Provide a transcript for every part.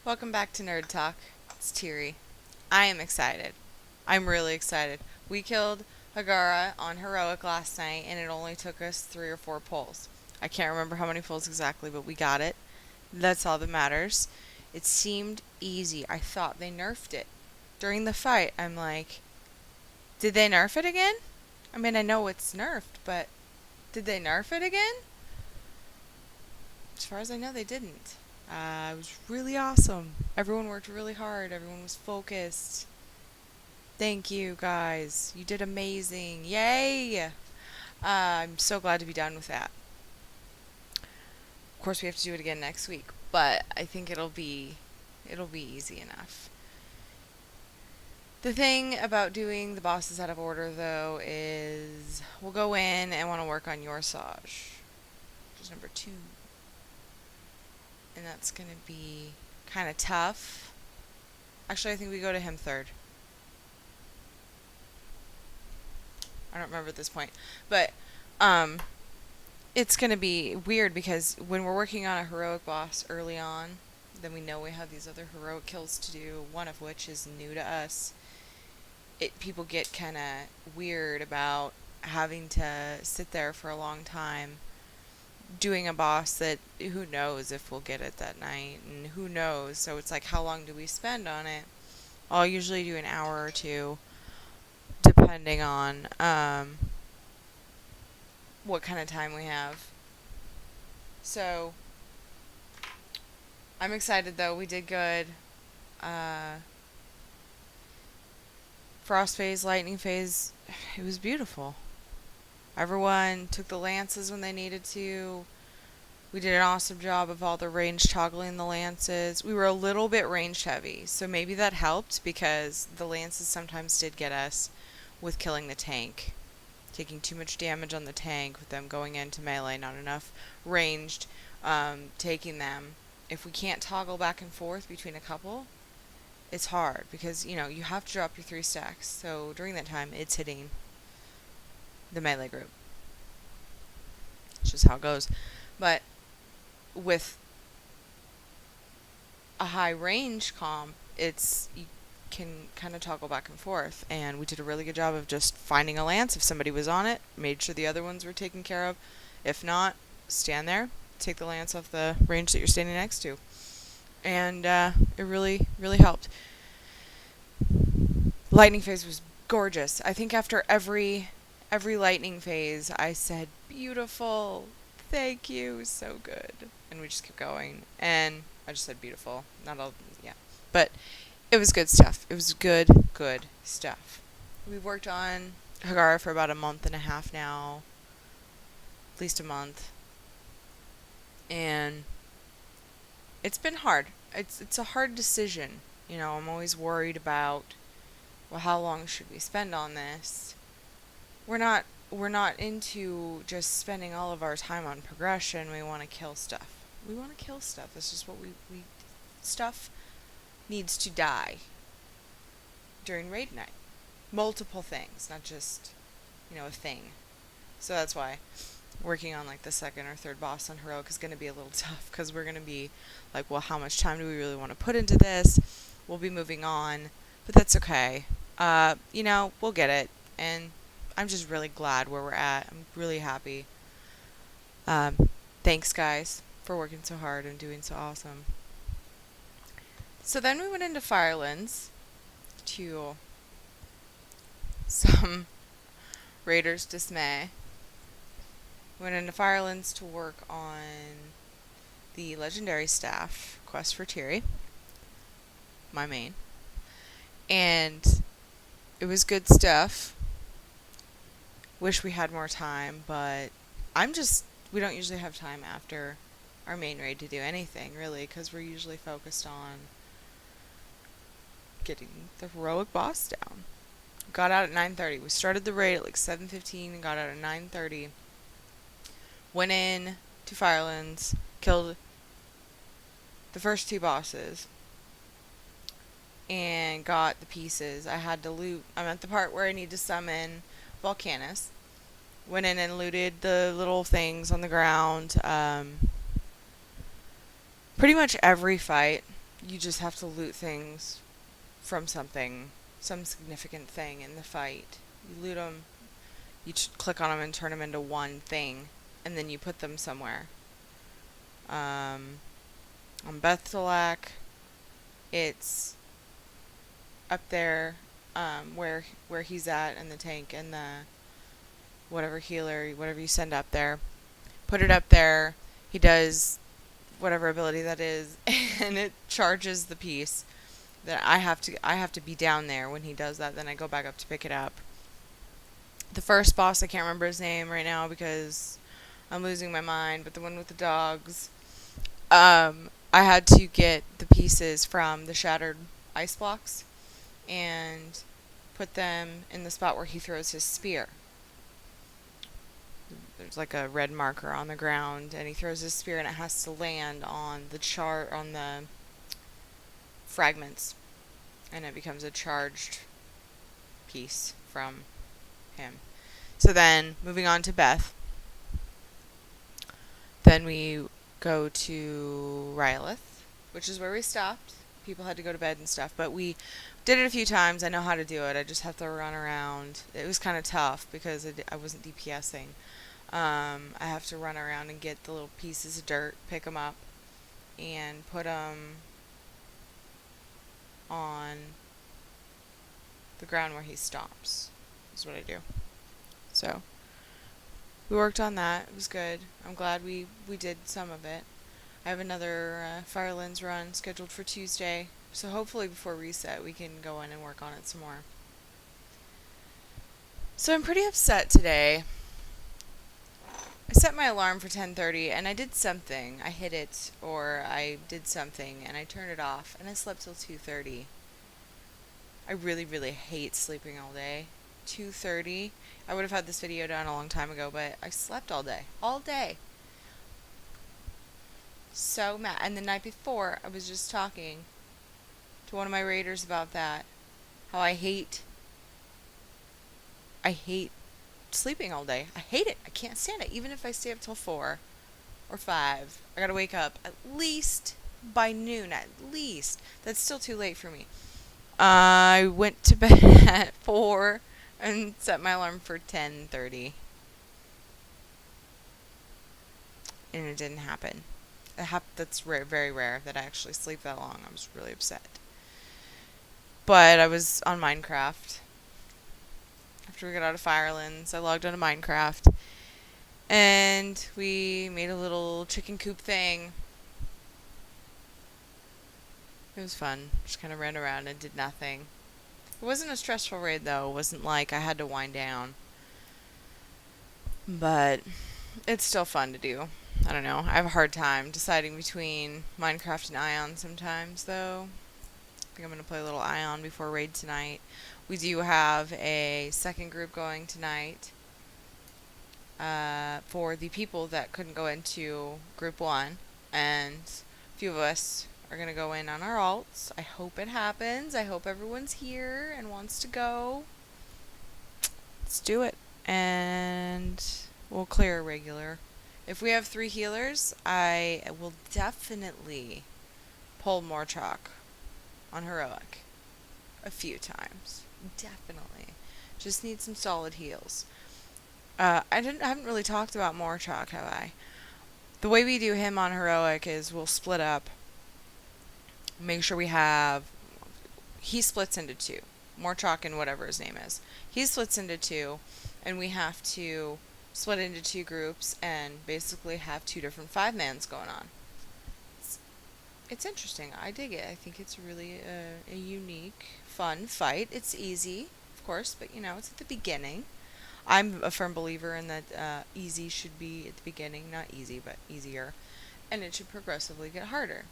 Welcome back to Nerd Talk. It's Tiri. I am excited. I'm really excited. We killed Hagara on Heroic last night, and it only took us 3 or 4 pulls. I can't remember how many pulls exactly, but we got it. That's all that matters. It seemed easy. I thought they nerfed it. During the fight, I'm like, did they nerf it again? I mean, I know it's nerfed, but did they nerf it again? As far as I know, they didn't. It was really awesome. Everyone worked really hard. Everyone was focused. Thank you, guys. You did amazing. Yay! I'm so glad to be done with that. Of course, we have to do it again next week, but I think it'll be easy enough. The thing about doing the bosses out of order, though, is we'll go in and want to work on your Sage, which is number 2. And that's going to be kind of tough. Actually, I think we go to him third. I don't remember at this point. But it's going to be weird because when we're working on a heroic boss early on, then we know we have these other heroic kills to do, one of which is new to us. People get kind of weird about having to sit there for a long time doing a boss that who knows if we'll get it that night, and who knows. So it's like, how long do we spend on it? I'll usually do an hour or two, depending on what kind of time we have. So I'm excited though. We did good. Frost phase, lightning phase, it was beautiful. Everyone took the lances when they needed to. We did an awesome job of all the range toggling the lances. We were a little bit range heavy, so maybe that helped because the lances sometimes did get us with killing the tank. Taking too much damage on the tank with them going into melee, not enough ranged, taking them. If we can't toggle back and forth between a couple, it's hard because, you have to drop your 3 stacks. So during that time, it's hitting the melee group. It's just how it goes. But with a high range comp, you can kind of toggle back and forth. And we did a really good job of just finding a lance if somebody was on it, made sure the other ones were taken care of. If not, stand there, take the lance off the range that you're standing next to. And it really, really helped. Lightning phase was gorgeous. I think after every lightning phase, I said, beautiful, thank you, so good. And we just kept going. And I just said beautiful. Not all, yeah. But it was good stuff. It was good stuff. We've worked on Hagara for about a month and a half now. At least a month. And it's been hard. It's a hard decision. I'm always worried about, well, how long should we spend on this? We're not into just spending all of our time on progression. We want to kill stuff. That's just what we stuff needs to die during raid night. Multiple things, not just, a thing. So that's why working on like the second or third boss on Heroic is going to be a little tough because we're going to be like, well, how much time do we really want to put into this? We'll be moving on, but that's okay. We'll get it. And I'm just really glad where we're at. I'm really happy. Thanks, guys, for working so hard and doing so awesome. So then we went into Firelands to some Raiders' dismay. Went into Firelands to work on the Legendary Staff quest for Tiri, my main. And it was good stuff. Wish we had more time, but we don't usually have time after our main raid to do anything, really, because we're usually focused on getting the heroic boss down. Got out at 9:30. We started the raid at like 7:15 and got out at 9:30. Went in to Firelands, killed the first 2 bosses, and got the pieces. I had to loot. I'm at the part where I need to summon Volcanus. Went in and looted the little things on the ground. Pretty much every fight you just have to loot things from something, some significant thing in the fight. You loot them, you click on them and turn them into one thing, and then you put them somewhere. On Bethelak, it's up there, where he's at, and the tank and the whatever healer, whatever you send up there. Put it up there. He does whatever ability that is, and it charges the piece. Then I have to be down there when he does that. Then I go back up to pick it up. The first boss, I can't remember his name right now because I'm losing my mind. But the one with the dogs, I had to get the pieces from the shattered ice blocks and put them in the spot where he throws his spear. There's like a red marker on the ground, and he throws his spear, and it has to land on the fragments, and it becomes a charged piece from him. So then, moving on to Beth, then we go to Rylith, which is where we stopped. People had to go to bed and stuff, but we did it a few times. I know how to do it. I just have to run around. It was kind of tough because I wasn't DPSing. I have to run around and get the little pieces of dirt, pick them up, and put them on the ground where he stomps. Is what I do. So we worked on that. It was good. I'm glad we did some of it. I have another Firelens run scheduled for Tuesday, so hopefully before reset we can go in and work on it some more. So I'm pretty upset today. I set my alarm for 10:30 and I did something. I hit it or I did something and I turned it off and I slept till 2:30. I really, really hate sleeping all day. 2:30. I would have had this video done a long time ago, but I slept all day. All day. So mad. And the night before, I was just talking to one of my raiders about that. How I hate sleeping all day. I hate it. I can't stand it. Even if I stay up till 4 or 5, I gotta wake up at least by noon. At least. That's still too late for me. I went to bed at 4 and set my alarm for 10:30. And it didn't happen. That's very rare that I actually sleep that long. I was really upset. But I was on Minecraft. After we got out of Firelands, I logged on to Minecraft. And we made a little chicken coop thing. It was fun. Just kind of ran around and did nothing. It wasn't a stressful raid, though. It wasn't like I had to wind down. But it's still fun to do. I don't know. I have a hard time deciding between Minecraft and Ion sometimes, though. I think I'm going to play a little Ion before raid tonight. We do have a second group going tonight for the people that couldn't go into group 1. And a few of us are going to go in on our alts. I hope it happens. I hope everyone's here and wants to go. Let's do it. And we'll clear a regular. If we have 3 healers, I will definitely pull more chalk on heroic a few times. Definitely. Just need some solid heals. I haven't really talked about more chalk, have I? The way we do him on heroic is we'll split up. Make sure he splits into 2. More chalk and whatever his name is. He splits into 2, and we have to split into 2 groups and basically have 2 different 5-mans going on. It's interesting. I dig it. I think it's really a unique, fun fight. It's easy, of course, but it's at the beginning. I'm a firm believer in that easy should be at the beginning. Not easy, but easier. And it should progressively get harder.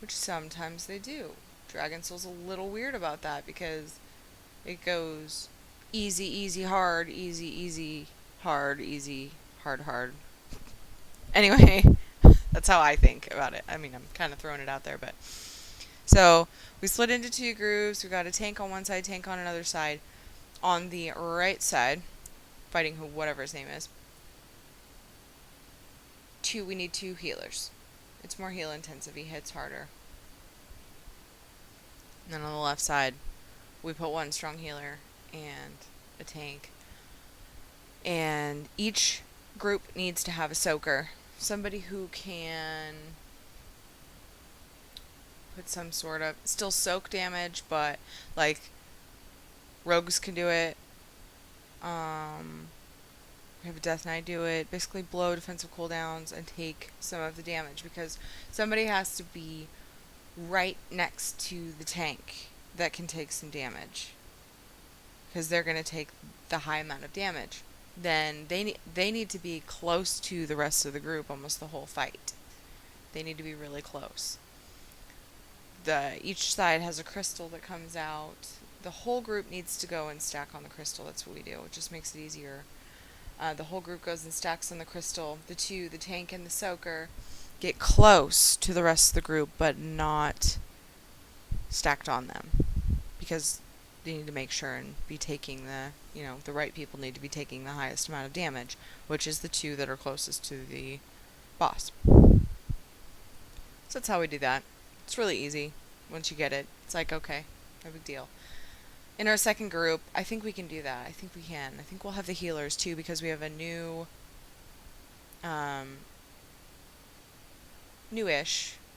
Which sometimes they do. Dragon Soul's a little weird about that because it goes easy, easy, hard, easy, hard, easy, hard. Anyway, that's how I think about it. I mean, I'm kind of throwing it out there, but... So, we split into 2 groups. We got a tank on one side, tank on another side. On the right side, fighting whatever his name is, we need 2 healers. It's more heal intensive. He hits harder. And then on the left side, we put one strong healer and a tank. And each group needs to have a soaker. Somebody who can put some sort of still soak damage, but like rogues can do it. We have a Death Knight do it. Basically blow defensive cooldowns and take some of the damage, because somebody has to be right next to the tank that can take some damage, because they're going to take the high amount of damage. Then they need to be close to the rest of the group almost the whole fight. They need to be really close. Each side has a crystal that comes out. The whole group needs to go and stack on the crystal. That's what we do. It just makes it easier. The whole group goes and stacks on the crystal. The tank and the soaker, get close to the rest of the group, but not stacked on them, because they need to make sure and be taking the right people need to be taking the highest amount of damage, which is the two that are closest to the boss. So that's how we do that. It's really easy once you get it. It's like, okay, no big deal. In our second group, I think we can do that. I think we can. I think we'll have the healers too, because we have a newish.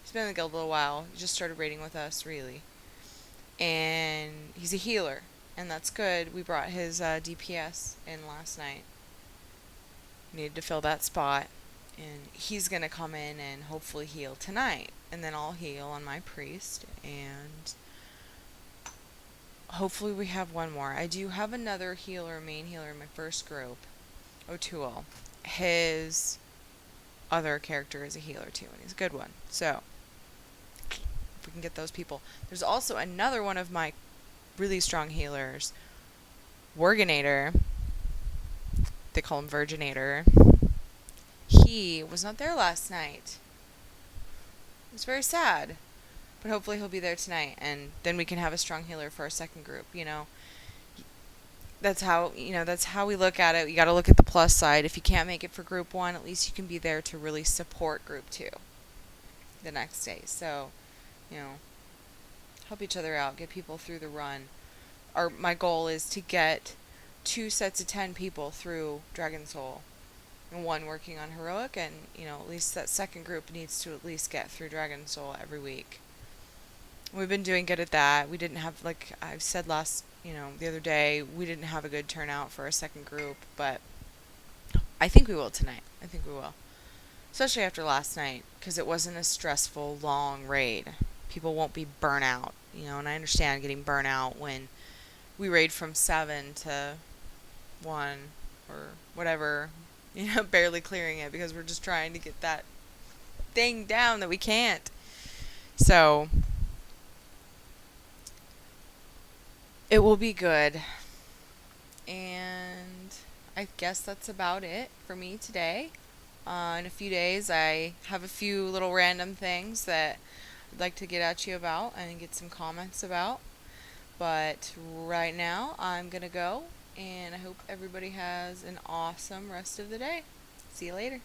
He's been in the guild a little while. He just started raiding with us, really. And he's a healer, and that's good. We brought his DPS in last night. Needed to fill that spot, and he's going to come in and hopefully heal tonight. And then I'll heal on my priest, and hopefully we have one more. I do have another healer, main healer in my first group, O'Toole. His other character is a healer too, and he's a good one. So, if we can get those people. There's also another one of my really strong healers, Worginator. They call him Virginator. He was not there last night. It was very sad. But hopefully he'll be there tonight, and then we can have a strong healer for our second group, That's how we look at it. You got to look at the plus side. If you can't make it for group 1, at least you can be there to really support group 2 the next day. So, help each other out, get people through the run. My goal is to get 2 sets of 10 people through Dragon Soul, and 1 working on Heroic, and, at least that second group needs to at least get through Dragon Soul every week. We've been doing good at that. We didn't have, like I've said the other day, we didn't have a good turnout for our second group, but I think we will tonight. I think we will. Especially after last night, because it wasn't a stressful, long raid. People won't be burnt out, and I understand getting burnt out when we raid from 7 to 1 or whatever, barely clearing it because we're just trying to get that thing down that we can't. So it will be good. And I guess that's about it for me today. In a few days, I have a few little random things that I'd like to get at you about and get some comments about. But right now, I'm going to go, and I hope everybody has an awesome rest of the day. See you later.